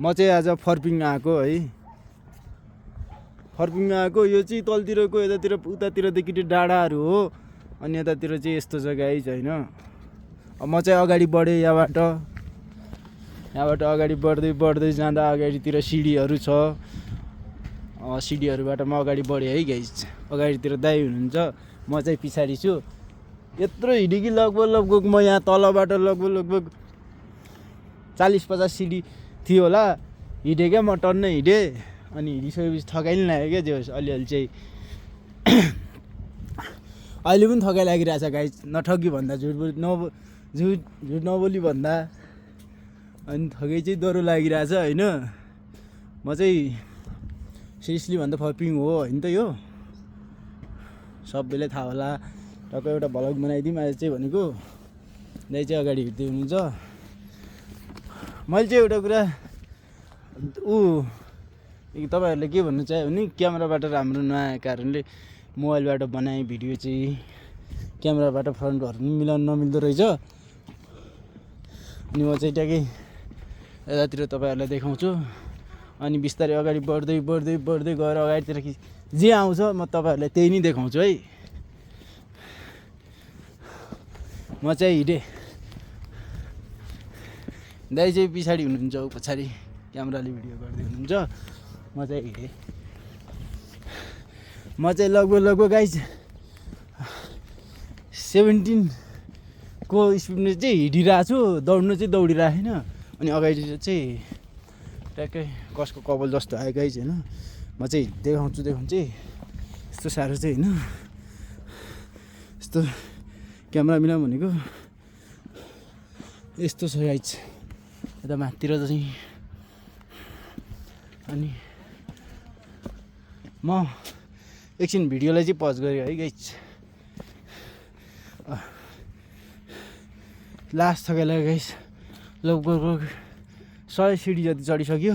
म चाहिँ आज फर्पिङ आएको है। फर्पिङ आएको यो चाहिँ तलतिरको यतातिर उतातिरदेखि डाँडाहरू हो अनि यतातिर चाहिँ यस्तो जग्गा चाहिँ होइन। म चाहिँ अगाडि बढेँ यहाँबाट अगाडि बढ्दै जाँदा अगाडितिर सिडीहरू छ। सिडीहरूबाट म अगाडि बढेँ है गाइस। अगाडितिर दाइ हुनुहुन्छ, म चाहिँ पछाडि छु। यत्रो हिँडेँ कि लगभग म यहाँ तलबाट लगभग 40-50 सिडी थियो होला। हिँडेँ क्या, म टन्नै हिँडेँ। अनि हिँडिसकेपछि थकाइ नि लाग्यो क्या जो अलिअलि चाहिँ। अहिले पनि थकाइ लागिरहेछ गाइस, नठगी भन्दा झुट नबोली भन्दा। अनि थकाइ चाहिँ डह्रो लागिरहेछ होइन। म चाहिँ सिरियसली भन्दा फर्पिङ हो होइन त यो, सबैलाई थाहा होला। टक्क एउटा भ्लग बनाइदिउँ आज चाहिँ भनेको। दाइ चाहिँ अगाडि हिँड्दै हुनुहुन्छ। मैले चाहिँ एउटा कुरा तपाईँहरूलाई के भन्नु चाह्यो भने क्यामेराबाट राम्रो नआएको कारणले मोबाइलबाट बनाएँ भिडियो चाहिँ। क्यामेराबाट फ्रन्टहरू पनि मिलाउनु नमिल्दो रहेछ। अनि म चाहिँ ट्याक्कै यतातिर तपाईँहरूलाई देखाउँछु। अनि बिस्तारै अगाडि बढ्दै गएर अगाडितिर जे आउँछ म तपाईँहरूलाई त्यही नै देखाउँछु है। म चाहिँ हिँडेँ, दाइ चाहिँ पछाडि हुनुहुन्छ, पछाडि क्यामेराले भिडियो गर्दै हुनुहुन्छ। म चाहिँ हिँडेँ। म चाहिँ लगभग गाइस 17 को स्पिडमा चाहिँ हिँडिरहेको छु। दौड्नु चाहिँ दौडिरहेको छैन। अनि अगाडितिर चाहिँ ट्याक्कै कसको कपाल जस्तो आयो गाइस होइन। म चाहिँ देखाउँछु यस्तो साह्रो चाहिँ होइन। यस्तो क्यामेरा मिलाउँ भनेको यस्तो छ गाइस यता माथितिर चाहिँ। अनि म एकछिन भिडियोलाई चाहिँ पज गरेँ है गाइस। लास्ट थकाइ लाग्यो गाइस। लगभग 100 सिडी जति चढिसक्यो।